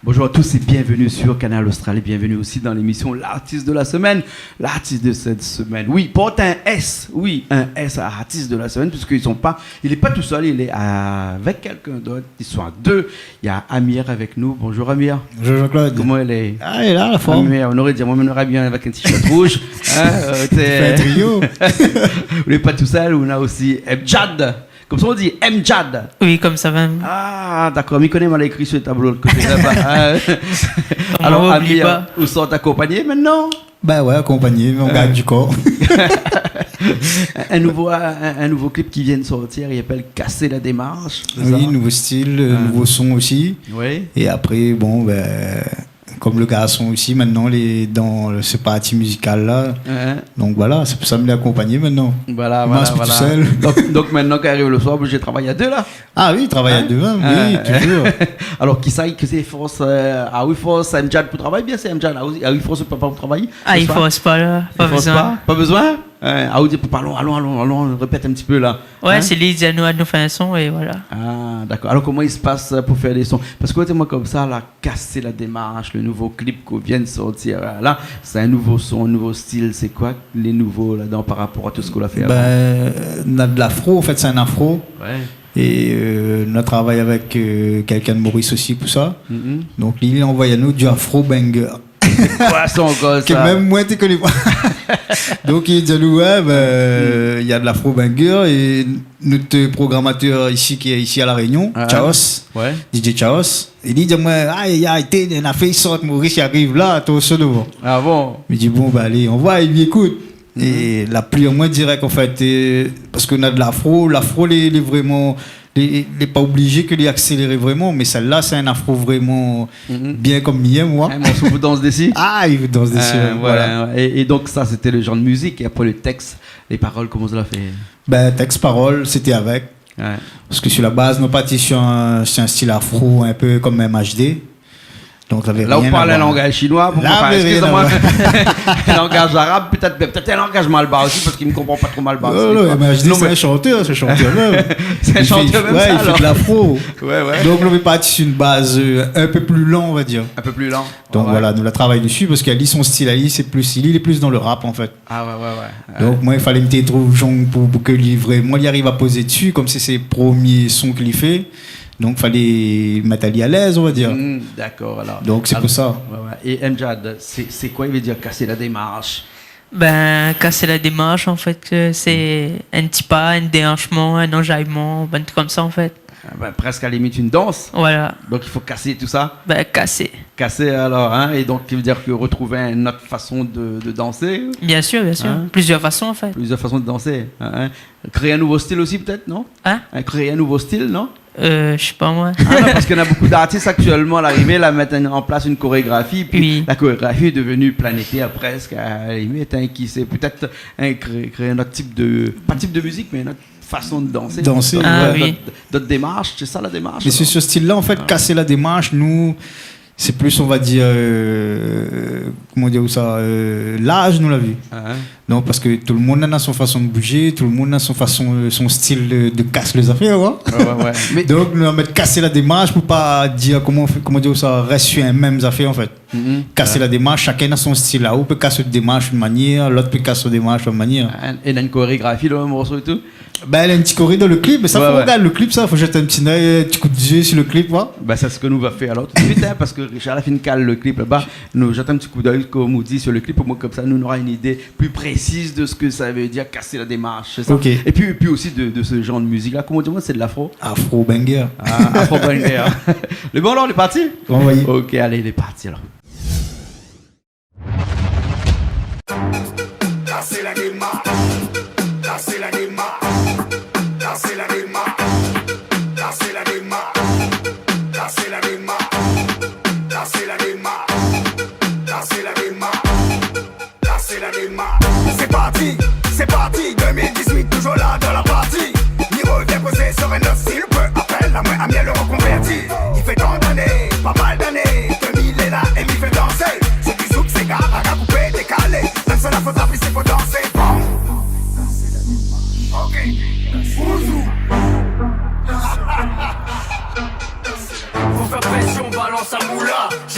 Bonjour à tous et bienvenue sur Canal Austral et bienvenue aussi dans l'émission L'artiste de la semaine. L'artiste de cette semaine, oui, porte un S, oui, un S à l'artiste de la semaine puisqu'il n'est pas tout seul, il est avec quelqu'un d'autre, ils sont à deux. Il y a Amir avec nous. Bonjour Amir. Bonjour Jean-Claude. Comment elle est? Ah, elle est là, la forme. Amir, on aurait dit, moi, on aurait bien avec un t-shirt rouge. Fait un trio. Vous n'êtes pas tout seul, on a aussi Mjad. Comme ça on dit, Mjad. Oui, comme ça même. Ah, d'accord, m'y connaît mal écrit sur le tableau de côté là-bas. Alors, Amir, où sont accompagnés maintenant? Ben ouais, accompagné, mais on gagne du corps. un nouveau clip qui vient de sortir, il s'appelle Casser la démarche. Oui, nouveau style, nouveau son aussi. Oui. Et après, bon, ben, comme le garçon aussi, maintenant, il est dans ce parti musical là. Donc voilà, c'est pour ça que je l'ai accompagné maintenant. Voilà. Tout seul. Donc maintenant qu'il arrive le soir, j'ai travaillé à deux là. Ah oui, travailler à deux, oui, toujours. Alors, qui sait que c'est force oui, force Mjad pour travailler, bien c'est Mjad. Oui, force papa pour travailler. Ah, il force pas là, pas besoin. Pas besoin? Oui, allons, répète un petit peu là. Ouais, c'est lui qui nous fait un son et voilà. Ah, d'accord. Alors, comment il se passe pour faire des sons? Parce que moi, comme ça, là, Casser la démarche, le nouveau clip qu'on vient de sortir, là, c'est un nouveau son, un nouveau style. C'est quoi les nouveaux là-dedans par rapport à tout ce qu'on a fait avant? On a de l'afro, en fait, c'est un afro. Ouais. Et on a travaillé avec quelqu'un de Maurice aussi pour ça. Donc, il a envoyé à nous du afro banger. Quoi, ça encore, ça? Que même moi, tu connais pas. Donc, il dit à nous, il y a de l'afro banger et notre programmateur ici, qui est ici à La Réunion, Chaos, DJ Chaos, il dit, moi, il y a été, il a fait une sorte, Maurice, il arrive là, tout solo. Ah bon? Il dit, bon, bah, allez, on va, il écoute. Et la pluie en moins direct, en fait, parce qu'on a de l'afro, il est vraiment. Il n'est pas obligé que les accélérer vraiment, mais celle-là, c'est un afro vraiment bien comme mien, moi. Un morceau vous danse d'ici? Ah, il vous danse d'ici. Voilà. Et donc, ça, c'était le genre de musique. Et après, le texte, les paroles, comment ça l'a fait? Ben, texte, parole, c'était avec. Ouais. Parce que sur la base, nous partis sur un style afro, un peu comme MHD. Donc, là, on parle un langage chinois, excusez-moi, un langage arabe, peut-être un langage malbar aussi, parce qu'il ne me comprend pas trop malbar. Non, mais je dis c'est un chanteur même. C'est un chanteur même, ouais, il fait de l'afro. Ouais. Donc, on est parti sur une base un peu plus lent, on va dire. Un peu plus lent. Donc, voilà, nous la travaillons dessus, parce qu'elle dit son style, il est plus dans le rap, en fait. Ah ouais. Donc, moi, il fallait me trouver pour que moi, il arrive à poser dessus, comme c'est ses premiers sons qu'il fait. Donc, il fallait mettre Ali à l'aise, on va dire. D'accord, alors. Donc, c'est pour ça. Ouais. Et Mjad, c'est quoi, il veut dire casser la démarche? Ben, casser la démarche, en fait, c'est un petit pas, un déhanchement, un enjaillement, ben, comme ça, en fait. Presque à la limite une danse. Voilà. Donc, il faut casser tout ça? Ben, casser. Casser, alors, hein? Et donc, il veut dire que retrouver une autre façon de danser? Bien sûr. Hein? Plusieurs façons, en fait. Plusieurs façons de danser. Hein? Créer un nouveau style aussi, peut-être, non? Créer un nouveau style, non? Je sais pas moi. Non, parce qu'il y en a beaucoup d'artistes actuellement à l'arrivée, là, mettre en place une chorégraphie, puis la chorégraphie est devenue planétaire presque, à la limite, qui sait peut-être créer un autre type de, pas type de musique, mais une autre façon de danser. D'autres démarches, c'est ça la démarche? Mais c'est ce style-là, en fait, casser la démarche, nous, c'est plus, on va dire, comment dire ça, l'âge, nous l'a vu. Donc, parce que tout le monde a son façon de bouger, tout le monde a son style de casser les affaires, quoi. Ouais. Mais... Donc, nous allons mettre casser la démarche pour pas dire, comment dire ça, reste sur les mêmes affaires, en fait. Casser la démarche, chacun a son style là. On peut casser une démarche d'une manière, l'autre peut casser une démarche d'une manière. Et il y a une chorégraphie dans le morceau et tout? Ben, il y a un petit choré dans le clip, mais ça, faut regarder le clip, ça, faut jeter un petit œil, un petit coup d'yeux sur le clip, quoi. Ben, c'est ce que nous va faire alors tout de suite, parce que Richard a fait une cale le clip là-bas. Nous jetons un petit coup d'œil, comme on dit, sur le clip, pour moi, comme ça, nous on aura une idée plus précise de ce que ça veut dire casser la démarche, c'est ça? Okay. Et puis aussi de ce genre de musique-là. Comment dire, c'est de l'afro? Afro banger. Afro banger. Le bon, alors, on est parti? Oui. Ok, allez, il est parti alors. Casser la démarche. Casser la démarche. Casser la démarche. Casser la démarche. Casser la démarche. Casser la démarche. Casser la démarche. Casser la démarche. C'est parti, 2018, toujours là dans la partie. Il revient poser sur un autre style, peu importe.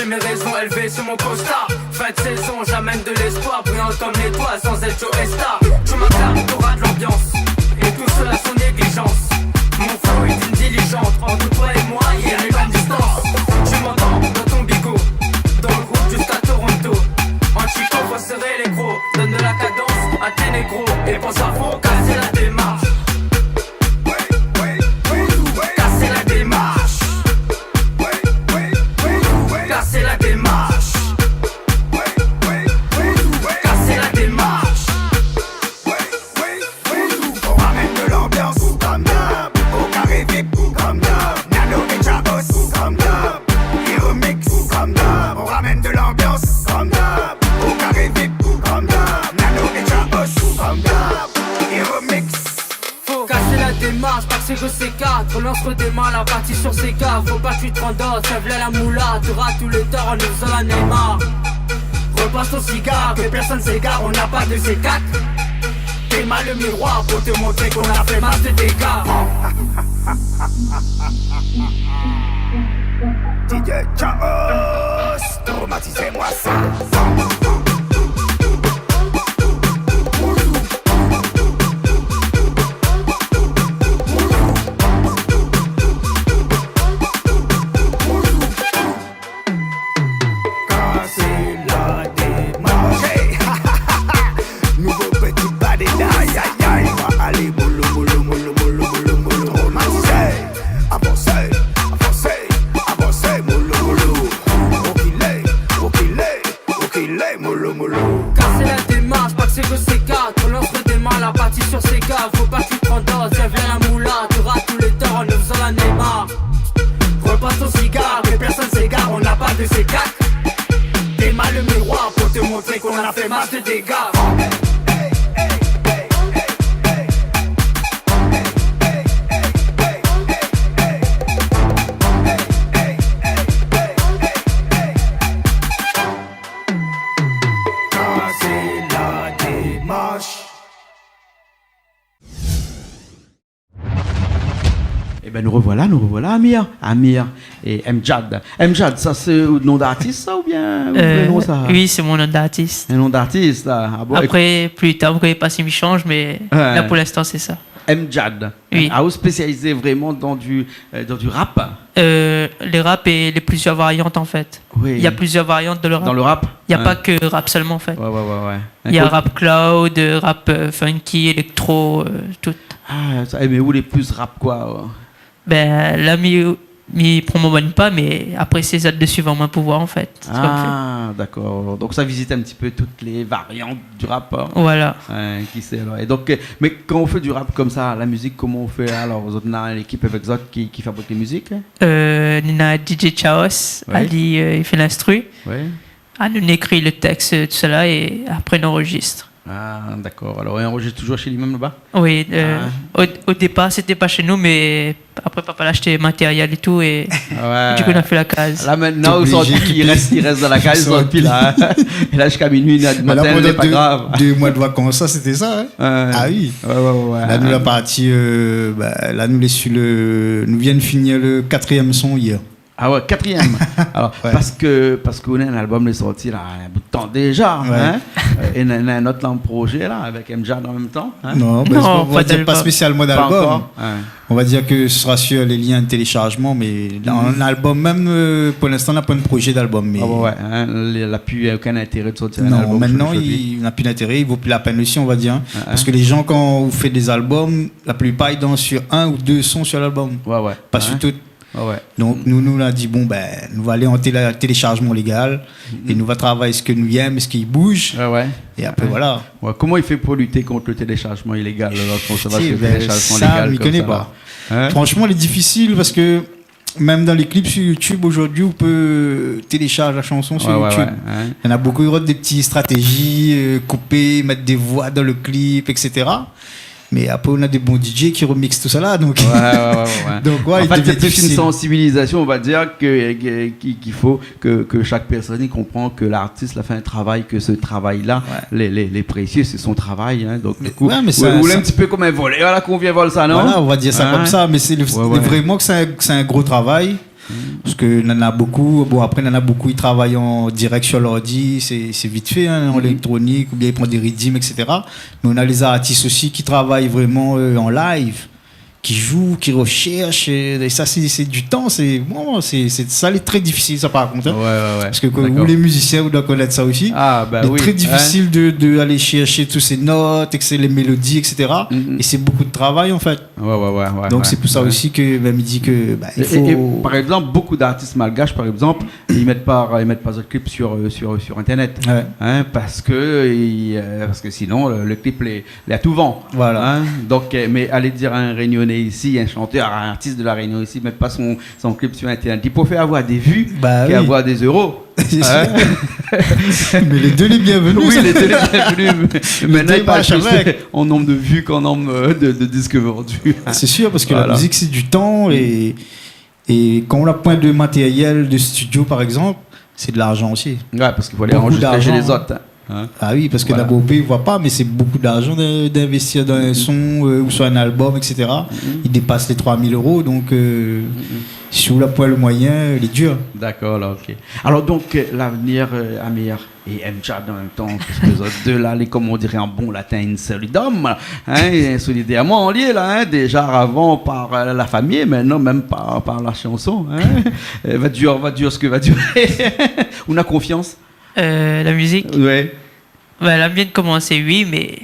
j'ai mes raisons élevées sur mon costard. Fin de saison, j'amène de l'espoir, brillante comme l'étoile sans être Joe Star. Je m'acclame, t'auras de l'ambiance, et tout cela sans négligence. Mon flow est une diligente, entre toi et moi, il y a une grande distance. Tu m'entends dans ton bigot, dans le groupe jusqu'à Toronto. En Chico, faut serrer les gros, donne de la cadence à tes négros. Et pense à fond, casser la démarche. Casser la démarche. Casser la démarche. Casser la démarche. On ramène de l'ambiance comme d'hab. Au carré VIP comme d'hab. Nano et Chabos comme d'hab. Et remix comme d'hab. On ramène de l'ambiance comme d'hab. Au carré VIP comme d'hab. Nano et Chabos comme d'hab. Et remix. Faut casser la démarche, pas que c'est que c'est 4. Relance redémarre la partie sur ces gars. Faut pas que tu te rendorses, lève la moula. T'auras tous les torts en nous faisant la Neymar. Repasse ton cigare, que personne s'égare, on n'a pas de C4. T'es mal le miroir pour te montrer qu'on a fait masse de dégâts. DJ Chaos, traumatisez-moi ça. Casser la démarche. Hey, nouveau petit badé d'aïe aïe aïe. On va aller mollo mollo mollo mollo mollo mollo. Traumatisé, avancez, avancez, avancez mollo mollo. Okilé, mollo mollo. Casser la démarche, pas que c'est que c'est 4. Relance redémarre la partie sur ces gars. Faut pas que tu te rendorses, lève la moula. T'auras tous les torts en nous faisant la Neymar. Repasse ton cigare, que personne s'égare, on n'a pas de C4. T'es mal le miroir pour te montrer qu'on a fait masse de dégâts. Casser la démarche. Eh ben nous revoilà Amir et Mjad. Mjad, ça c'est le nom d'artiste ça ou bien le nom, ça? Oui, c'est mon nom d'artiste. Un nom d'artiste là. Ah bon, Après, plus tard, vous pouvez pas s'y change, mais là pour l'instant c'est ça. Mjad. Oui. Ah, vous spécialisez vraiment dans du rap? Les rap et les plusieurs variantes en fait. Oui. Il y a plusieurs variantes de le rap. Dans le rap? Il n'y a pas que rap seulement en fait. Ouais. Il y a rap cloud, rap funky, électro, tout. Ah, ça, mais où les plus rap quoi? Ben là, m'y promotionne pas, mais après c'est ça de suivre mon pouvoir en fait. C'est comme Ah, d'accord. Donc ça visite un petit peu toutes les variantes du rap. Hein. Voilà. Qui sait alors. Et donc, mais quand on fait du rap comme ça, la musique, comment on fait alors? Vous autres, on a l'équipe avec vous autres qui fabrique les musiques? On a DJ Chaos, Ouais. Ali il fait l'instru. Oui. On écrit le texte, tout cela, et après on enregistre. Ah, d'accord. Alors, on enregistre toujours chez lui-même là-bas? Oui, au départ c'était pas chez nous, mais après papa l'a acheté matériel et tout, et Ouais. du coup on a fait la case. Là maintenant, il reste dans la case, ils sont pile là. Et là jusqu'à minuit, il Mais là, matin, pendant c'est pas grave. 2 mois de vacances, ça c'était ça. Hein? Ah oui. Ouais. Là, nous, la partie. Là, nous viens de finir le 4e son hier. Ah ouais, 4e. Alors, Ouais. parce qu'on a un album qui est sorti là, il y a un bout de temps déjà. Ouais. Hein? Et on a un autre là, en projet là, avec Mjad en même temps. Hein? Non, Non, on va dire pas d'album. spécialement Pas d'album. encore. Ouais. On va dire que ce sera sur les liens de téléchargement, mais dans un album, même pour l'instant, on n'a pas de projet d'album. Mais Ah ouais, hein, il n'a plus aucun intérêt de sortir un non, album. maintenant, je il n'a plus d'intérêt, il vaut plus la peine aussi, on va dire. Ah, Parce que les gens, quand vous faites des albums, la plupart, ils dansent sur 1 ou 2 sons sur l'album. Ouais. Pas Hein? sur tout. Ouais. Donc, nous, on a dit, bon, ben, nous va aller en téléchargement légal et nous va travailler ce que nous aimons, ce qui bouge. Ouais. Et après, voilà. Ouais. Comment il fait pour lutter contre le téléchargement illégal lorsqu'on se va Si, sur le ben, téléchargement ça, légal je ne comme connais ça, pas. là? Hein? Franchement, il est difficile parce que même dans les clips sur YouTube, aujourd'hui, on peut télécharger la chanson sur YouTube. Ouais, hein? Il y en a beaucoup d'autres, des petites stratégies, couper, mettre des voix dans le clip, etc. Mais après, on a des bons DJ qui remixent tout ça là. Donc, Ouais. donc ouais, En il fait, devient c'est plus une difficile. sensibilisation, on va dire, qu'il faut que chaque personne y comprend que l'artiste a fait un travail, que ce travail-là, les précieux, c'est son travail. Hein, donc, du coup, ouais, mais vous un petit peu comme un voleur, là, qu'on vient voler ça, non? Voilà, on va dire ça Hein? comme ça, mais c'est Ouais. vraiment que c'est un gros travail. Parce que il y en a beaucoup, bon après il y en a beaucoup, ils travaillent en direct sur l'ordi, c'est vite fait, hein, en électronique, ou bien ils prennent des rythmes, etc. Mais on a les artistes aussi qui travaillent vraiment en live, qui jouent, qui recherchent, et ça c'est du temps, c'est ça est très difficile ça par contre. Hein. Ouais. Parce que vous les musiciens vous doivez connaître ça aussi. Ah bah oui. C'est très difficile de aller chercher toutes ces notes, les mélodies, etc. Et c'est beaucoup de travail en fait. Ouais. Donc c'est pour ça aussi que il dit que il faut... et par exemple, beaucoup d'artistes malgaches, par exemple, ils mettent pas de clip sur internet, hein, parce que sinon le clip les a tout vent. Voilà. Hein, donc, mais aller dire à un Réunionnais ici, un chanteur, un artiste de la Réunion ici, mettre pas son clip sur internet, il préfère avoir des vues qu'avoir des euros. Hein? Mais les deux les bienvenus. Oui, les deux les bienvenus. Maintenant, il parle en nombre de vues qu'en nombre de disques vendus. C'est sûr, parce que la musique, c'est du temps. Et quand on a point de matériel de studio, par exemple, c'est de l'argent aussi. Ouais, parce qu'il faut aller enregistrer chez les autres. Hein? Ah oui, parce que d'abord, ils ne voient pas, mais c'est beaucoup d'argent d'investir dans un son ou sur un album, etc. Il dépasse les 3 000 euros, donc si vous n'avez pas le moyen, il est dur. D'accord, là, ok. Alors donc, l'avenir, Amir et Mjad en même temps, parce que les autres deux, là, comme on dirait en bon latin, insolidum, hein, solidairement liés, là, hein, déjà avant par la famille, maintenant même par la chanson. Hein. Va dur ce que va durer. On a confiance. La musique? Ouais. Ben, elle vient de commencer, oui, mais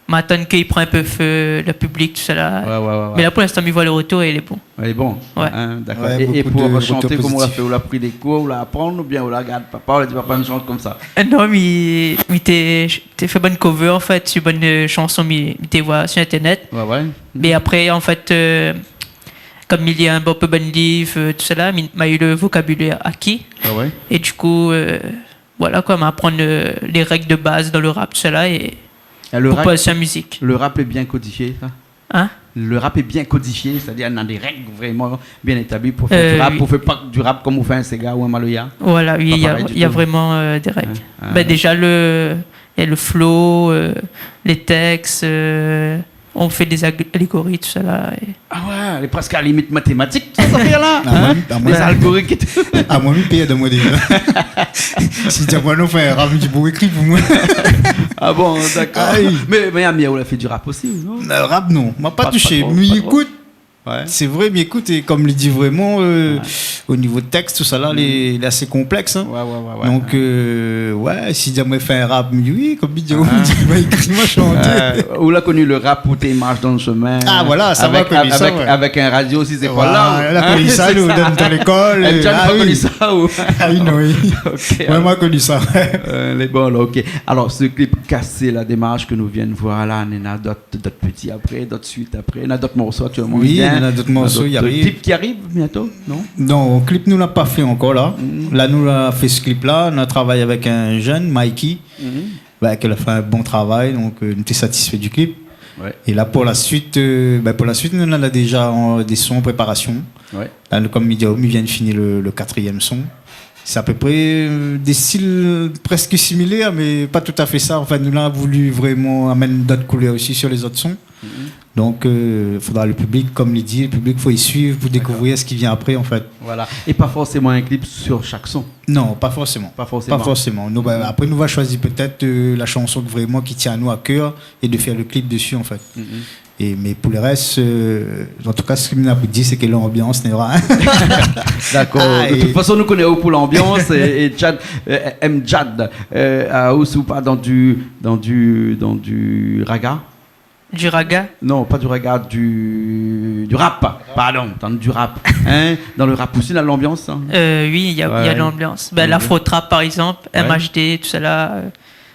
m'attends qu'il prend un peu feu, le public, tout ça là. Ouais. Mais là, pour l'instant, il voit le retour et il est bon. Elle est bon. Ouais. Hein, d'accord. Ouais, et pour chanter, comment on l'a positifs. fait? On l'a pris des cours, on l'a apprendre, ou bien on l'a regarde papa, on l'a dit papa, nous chante comme ça. Non, mais t'es fait bonne cover, en fait, sur bonne chanson, mais t'es vois sur Internet. Ouais. Mais après, en fait, comme il y a un peu bon livre, tout ça là, il m'a eu le vocabulaire acquis. Ouais. Et du coup, voilà quoi, m'apprendre les règles de base dans le rap, tout ça là, et pour passer à la musique. Le rap est bien codifié, ça? Hein? Le rap est bien codifié, c'est-à-dire on a des règles vraiment bien établies pour faire du rap, oui. pour faire pas du rap comme on fait un Sega ou un Maloya. Voilà, oui, il y a vraiment des règles. Déjà, il y a le flow, les textes, on fait des allégories, tout ça là. Ah ouais, elle est presque à la limite mathématique, tout ça là. Les algorithmes et tout. À moi, je paye de moi déjà. Si tu as moi, non, faire un rap, du beau écrit pour moi. Ah bon, d'accord. Aïe. Mais Amir, on a fait du rap aussi, non? Le rap, non. M'a pas touché. trop, Mais pas écoute, Ouais. c'est vrai, mais écoute, et comme il dit vraiment, au niveau de texte, tout ça là, il est assez complexe. Hein. Ouais. Donc, ouais, si jamais fait un rap, oui, comme il dit, il va écrire, moi chanter. On a connu le rap où tu marches dans le chemin. Ah voilà, ça avec, va connu ça. Ouais. Avec un radio aussi, c'est pas là. Elle a connu ça, nous, dans l'école. Elle a pas connu ça ou... Ah oui, non, oui. Okay, ouais, moi, connu ça. Les bons, là, ok. Alors, ce clip cassé, la démarche que nous venons voir là, il y en a d'autres petits après, d'autres suites après, il y en a d'autres morceaux actuellement. Oui, il y en a d'autres morceaux, il y a clip qui arrive bientôt, non? Non, le clip, nous l'a pas fait encore là. Là, nous l'a fait ce clip-là. On a travaillé avec un jeune, Mikey, qui a fait un bon travail, donc nous sommes satisfaits du clip. Ouais. Et là, pour la suite, nous on a déjà des sons en préparation. Ouais. Là, comme il vient de finir le 4e son. C'est à peu près des styles presque similaires, mais pas tout à fait ça. Enfin, nous avons voulu vraiment amener d'autres couleurs aussi sur les autres sons. Donc, il faudra le public, comme il dit, le public, faut y suivre pour découvrir ce qui vient après, en fait. Voilà. Et pas forcément un clip sur chaque son. Non, pas forcément. Pas forcément. Pas forcément. Nous, après, nous va choisir peut-être la chanson vraiment qui tient à nous à cœur et de faire le clip dessus, en fait. Mais pour le reste, en tout cas, ce que nous avons dit, c'est que l'ambiance n'est pas. D'accord. De toute façon, nous connaissons pour l'ambiance et Mjad, aussi ou pas dans du raga. Du raga? Non, pas du raga, du rap. Pardon, dans du rap. Hein? Dans le rap aussi, il y a l'ambiance. Hein? Oui, il y a l'ambiance. L'afro-trap, par exemple, MHD, tout ça là.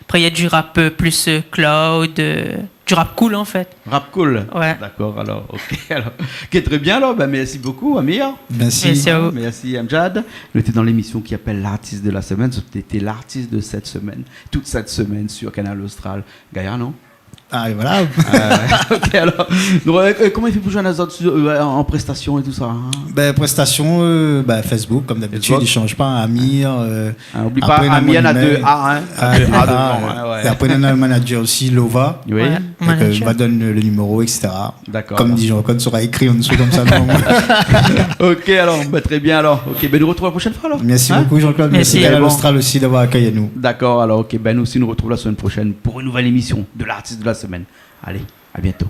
Après, il y a du rap plus cloud, du rap cool en fait. Rap cool. Ouais. D'accord, alors, ok. Alors, ok, très bien, alors, merci beaucoup, Amir. Merci à vous. Merci, Mjad. On était dans l'émission qui appelle l'artiste de la semaine. C'était l'artiste de cette semaine, toute cette semaine sur Canal Austral. Gaïa, non? Ah, et voilà. Ok, alors, comment il fait pour joindre Azot en prestation et tout ça Prestation, Facebook, comme d'habitude, il ne change pas. Amir. N'oublie pas, Amir a 2 A. Et après, on a le manager aussi, Lova. Oui. Il va donner le numéro, etc. D'accord. Comme dit Jean-Claude, sera écrit en dessous comme ça. Ok, alors, très bien. Alors, nous retrouvons la prochaine fois. Alors. Merci beaucoup, Jean-Claude. Merci à l'Austral aussi d'avoir accueilli nous. D'accord, alors, ok, nous aussi, nous retrouvons la semaine prochaine pour une nouvelle émission de l'artiste de la semaine. Allez, à bientôt.